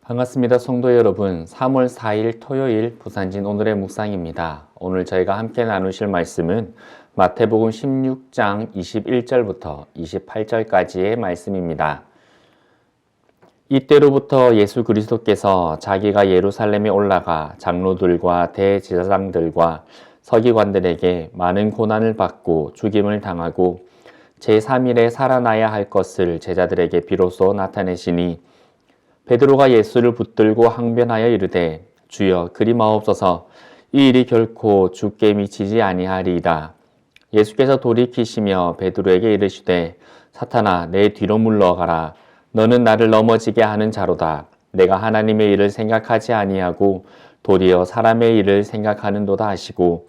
반갑습니다. 성도 여러분, 3월 4일 토요일 부산진 오늘의 묵상입니다. 오늘 저희가 함께 나누실 말씀은 마태복음 16장 21절부터 28절까지의 말씀입니다. 이때로부터 예수 그리스도께서 자기가 예루살렘에 올라가 장로들과 대제사장들과 서기관들에게 많은 고난을 받고 죽임을 당하고 제3일에 살아나야 할 것을 제자들에게 비로소 나타내시니 베드로가 예수를 붙들고 항변하여 이르되 주여 그리 마옵소서 이 일이 결코 주께 미치지 아니하리이다. 예수께서 돌이키시며 베드로에게 이르시되 사탄아 내 뒤로 물러가라. 너는 나를 넘어지게 하는 자로다. 내가 하나님의 일을 생각하지 아니하고 도리어 사람의 일을 생각하는도다 하시고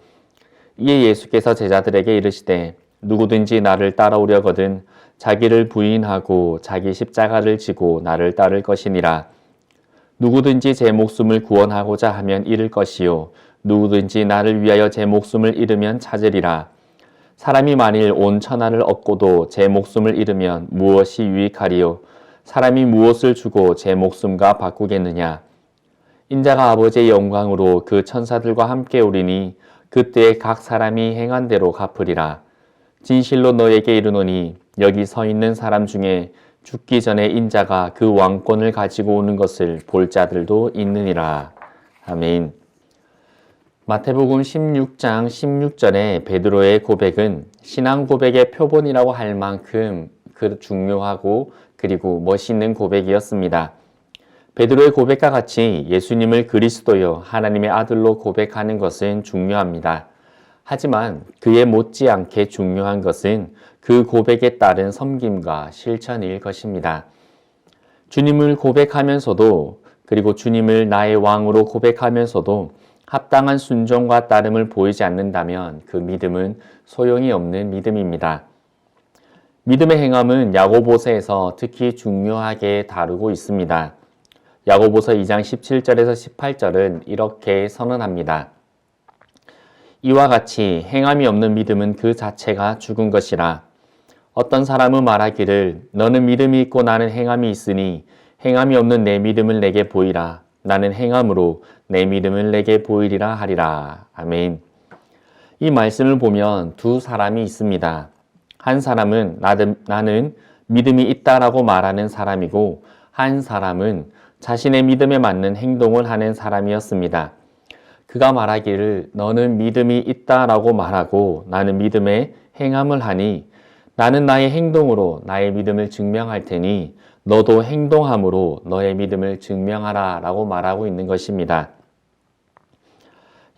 이에 예수께서 제자들에게 이르시되 누구든지 나를 따라오려거든 자기를 부인하고 자기 십자가를 지고 나를 따를 것이니라. 누구든지 제 목숨을 구원하고자 하면 잃을 것이요 누구든지 나를 위하여 제 목숨을 잃으면 찾으리라. 사람이 만일 온 천하를 얻고도 제 목숨을 잃으면 무엇이 유익하리요? 사람이 무엇을 주고 제 목숨과 바꾸겠느냐? 인자가 아버지의 영광으로 그 천사들과 함께 오리니 그때에 각 사람이 행한 대로 갚으리라. 진실로 너에게 이르노니 여기 서 있는 사람 중에 죽기 전에 인자가 그 왕권을 가지고 오는 것을 볼 자들도 있느니라. 아멘. 마태복음 16장 16절의 베드로의 고백은 신앙 고백의 표본이라고 할 만큼 중요하고 그리고 멋있는 고백이었습니다. 베드로의 고백과 같이 예수님을 그리스도요 하나님의 아들로 고백하는 것은 중요합니다. 하지만 그에 못지않게 중요한 것은 그 고백에 따른 섬김과 실천일 것입니다. 주님을 고백하면서도 그리고 주님을 나의 왕으로 고백하면서도 합당한 순종과 따름을 보이지 않는다면 그 믿음은 소용이 없는 믿음입니다. 믿음의 행함은 야고보서에서 특히 중요하게 다루고 있습니다. 야고보서 2장 17절에서 18절은 이렇게 선언합니다. 이와 같이 행함이 없는 믿음은 그 자체가 죽은 것이라. 어떤 사람은 말하기를 너는 믿음이 있고 나는 행함이 있으니 행함이 없는 내 믿음을 내게 보이라. 나는 행함으로 내 믿음을 내게 보이리라 하리라. 아멘. 이 말씀을 보면 두 사람이 있습니다. 한 사람은 나는 믿음이 있다라고 말하는 사람이고 한 사람은 자신의 믿음에 맞는 행동을 하는 사람이었습니다. 그가 말하기를 너는 믿음이 있다라고 말하고 나는 믿음에 행함을 하니 나는 나의 행동으로 나의 믿음을 증명할 테니 너도 행동함으로 너의 믿음을 증명하라 라고 말하고 있는 것입니다.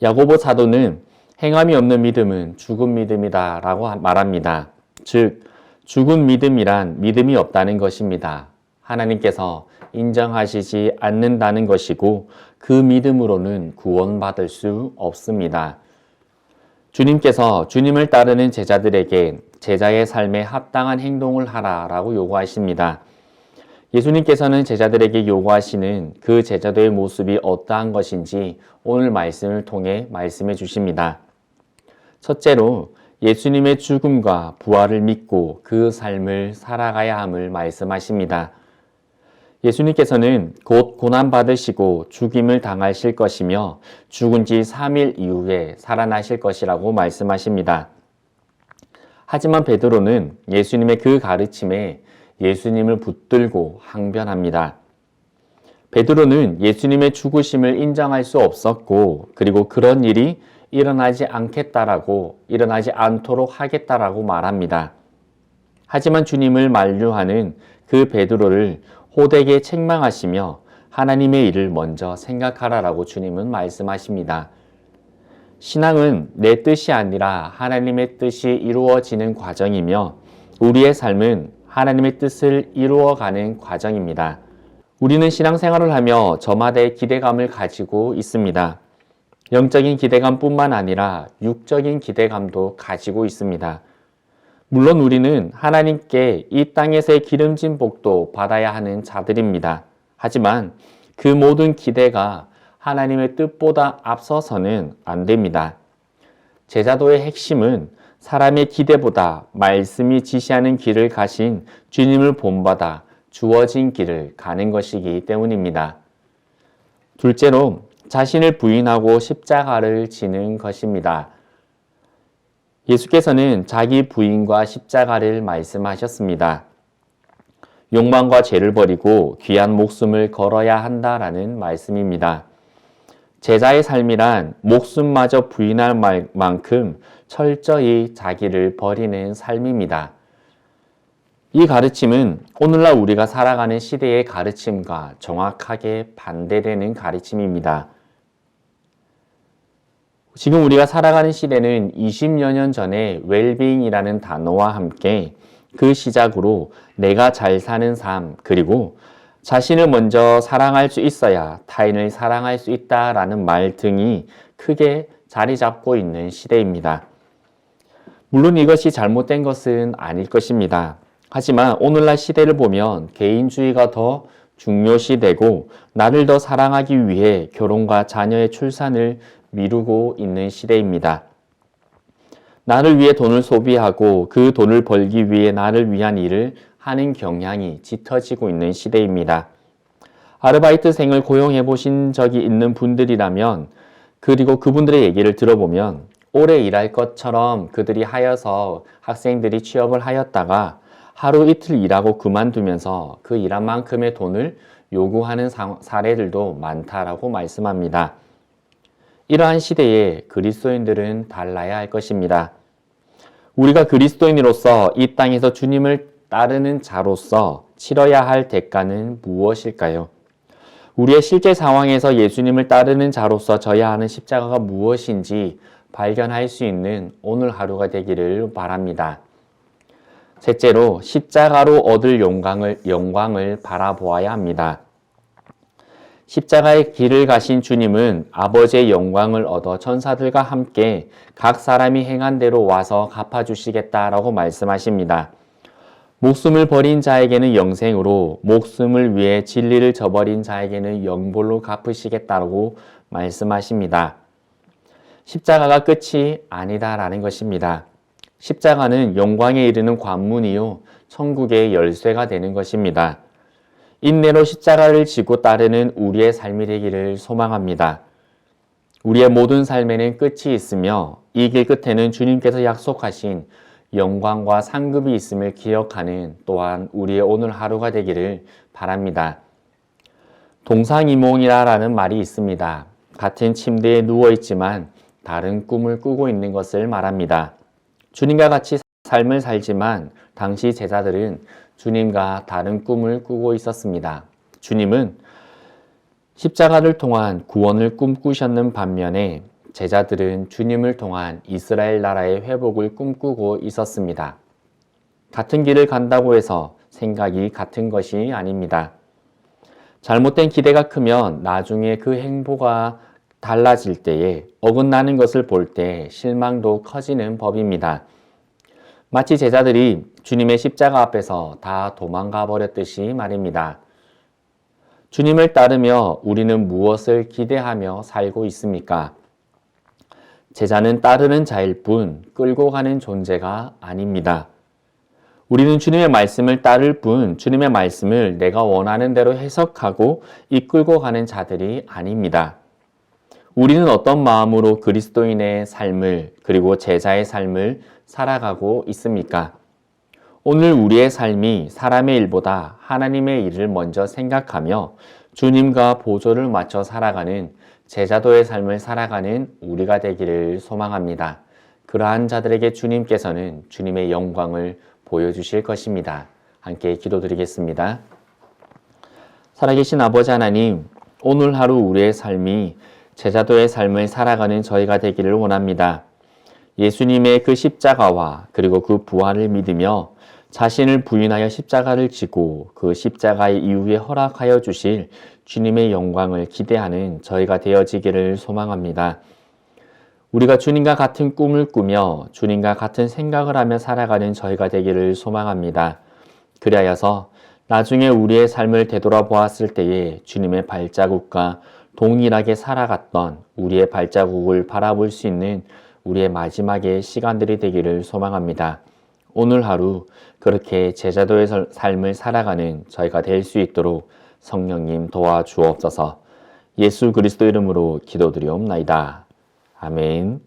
야고보 사도는 행함이 없는 믿음은 죽은 믿음이다 라고 말합니다. 즉 죽은 믿음이란 믿음이 없다는 것입니다. 하나님께서 인정하시지 않는다는 것이고 그 믿음으로는 구원받을 수 없습니다. 주님께서 주님을 따르는 제자들에게 제자의 삶에 합당한 행동을 하라라고 요구하십니다. 예수님께서는 제자들에게 요구하시는 그 제자도의 모습이 어떠한 것인지 오늘 말씀을 통해 말씀해 주십니다. 첫째로 예수님의 죽음과 부활을 믿고 그 삶을 살아가야 함을 말씀하십니다. 예수님께서는 곧 고난받으시고 죽임을 당하실 것이며 죽은 지 3일 이후에 살아나실 것이라고 말씀하십니다. 하지만 베드로는 예수님의 그 가르침에 예수님을 붙들고 항변합니다. 베드로는 예수님의 죽으심을 인정할 수 없었고 그리고 그런 일이 일어나지 않도록 하겠다라고 말합니다. 하지만 주님을 만류하는 그 베드로를 호되게 책망하시며 하나님의 일을 먼저 생각하라라고 주님은 말씀하십니다. 신앙은 내 뜻이 아니라 하나님의 뜻이 이루어지는 과정이며 우리의 삶은 하나님의 뜻을 이루어가는 과정입니다. 우리는 신앙생활을 하며 저마다의 기대감을 가지고 있습니다. 영적인 기대감뿐만 아니라 육적인 기대감도 가지고 있습니다. 물론 우리는 하나님께 이 땅에서의 기름진 복도 받아야 하는 자들입니다. 하지만 그 모든 기대가 하나님의 뜻보다 앞서서는 안 됩니다. 제자도의 핵심은 사람의 기대보다 말씀이 지시하는 길을 가신 주님을 본받아 주어진 길을 가는 것이기 때문입니다. 둘째로 자신을 부인하고 십자가를 지는 것입니다. 예수께서는 자기 부인과 십자가를 말씀하셨습니다. 욕망과 죄를 버리고 귀한 목숨을 걸어야 한다라는 말씀입니다. 제자의 삶이란 목숨마저 부인할 만큼 철저히 자기를 버리는 삶입니다. 이 가르침은 오늘날 우리가 살아가는 시대의 가르침과 정확하게 반대되는 가르침입니다. 지금 우리가 살아가는 시대는 20여 년 전에 웰빙이라는 단어와 함께 그 시작으로 내가 잘 사는 삶, 그리고 자신을 먼저 사랑할 수 있어야 타인을 사랑할 수 있다라는 말 등이 크게 자리 잡고 있는 시대입니다. 물론 이것이 잘못된 것은 아닐 것입니다. 하지만 오늘날 시대를 보면 개인주의가 더 중요시되고 나를 더 사랑하기 위해 결혼과 자녀의 출산을 미루고 있는 시대입니다. 나를 위해 돈을 소비하고 그 돈을 벌기 위해 나를 위한 일을 하는 경향이 짙어지고 있는 시대입니다. 아르바이트생을 고용해 보신 적이 있는 분들이라면 그리고 그분들의 얘기를 들어보면 오래 일할 것처럼 그들이 하여서 학생들이 취업을 하였다가 하루 이틀 일하고 그만두면서 그 일한 만큼의 돈을 요구하는 사례들도 많다라고 말씀합니다. 이러한 시대에 그리스도인들은 달라야 할 것입니다. 우리가 그리스도인으로서 이 땅에서 주님을 따르는 자로서 치러야 할 대가는 무엇일까요? 우리의 실제 상황에서 예수님을 따르는 자로서 져야 하는 십자가가 무엇인지 발견할 수 있는 오늘 하루가 되기를 바랍니다. 셋째로 십자가로 얻을 영광을 바라보아야 합니다. 십자가의 길을 가신 주님은 아버지의 영광을 얻어 천사들과 함께 각 사람이 행한 대로 와서 갚아주시겠다라고 말씀하십니다. 목숨을 버린 자에게는 영생으로, 목숨을 위해 진리를 저버린 자에게는 영벌로 갚으시겠다라고 말씀하십니다. 십자가가 끝이 아니다라는 것입니다. 십자가는 영광에 이르는 관문이요 천국의 열쇠가 되는 것입니다. 인내로 십자가를 지고 따르는 우리의 삶이 되기를 소망합니다. 우리의 모든 삶에는 끝이 있으며 이 길 끝에는 주님께서 약속하신 영광과 상급이 있음을 기억하는 또한 우리의 오늘 하루가 되기를 바랍니다. 동상이몽이라는 말이 있습니다. 같은 침대에 누워있지만 다른 꿈을 꾸고 있는 것을 말합니다. 주님과 같이 삶을 살지만 당시 제자들은 주님과 다른 꿈을 꾸고 있었습니다. 주님은 십자가를 통한 구원을 꿈꾸셨는 반면에 제자들은 주님을 통한 이스라엘 나라의 회복을 꿈꾸고 있었습니다. 같은 길을 간다고 해서 생각이 같은 것이 아닙니다. 잘못된 기대가 크면 나중에 그 행보가 달라질 때에 어긋나는 것을 볼 때 실망도 커지는 법입니다. 마치 제자들이 주님의 십자가 앞에서 다 도망가 버렸듯이 말입니다. 주님을 따르며 우리는 무엇을 기대하며 살고 있습니까? 제자는 따르는 자일 뿐 끌고 가는 존재가 아닙니다. 우리는 주님의 말씀을 따를 뿐 주님의 말씀을 내가 원하는 대로 해석하고 이끌고 가는 자들이 아닙니다. 우리는 어떤 마음으로 그리스도인의 삶을 그리고 제자의 삶을 살아가고 있습니까? 오늘 우리의 삶이 사람의 일보다 하나님의 일을 먼저 생각하며 주님과 보조를 맞춰 살아가는 제자도의 삶을 살아가는 우리가 되기를 소망합니다. 그러한 자들에게 주님께서는 주님의 영광을 보여주실 것입니다. 함께 기도드리겠습니다. 살아계신 아버지 하나님, 오늘 하루 우리의 삶이 제자도의 삶을 살아가는 저희가 되기를 원합니다. 예수님의 그 십자가와 그리고 그 부활을 믿으며 자신을 부인하여 십자가를 지고 그 십자가의 이후에 허락하여 주실 주님의 영광을 기대하는 저희가 되어지기를 소망합니다. 우리가 주님과 같은 꿈을 꾸며 주님과 같은 생각을 하며 살아가는 저희가 되기를 소망합니다. 그리하여서 나중에 우리의 삶을 되돌아보았을 때에 주님의 발자국과 동일하게 살아갔던 우리의 발자국을 바라볼 수 있는 우리의 마지막의 시간들이 되기를 소망합니다. 오늘 하루 그렇게 제자도의 삶을 살아가는 저희가 될 수 있도록 성령님 도와주옵소서. 예수 그리스도 이름으로 기도드리옵나이다. 아멘.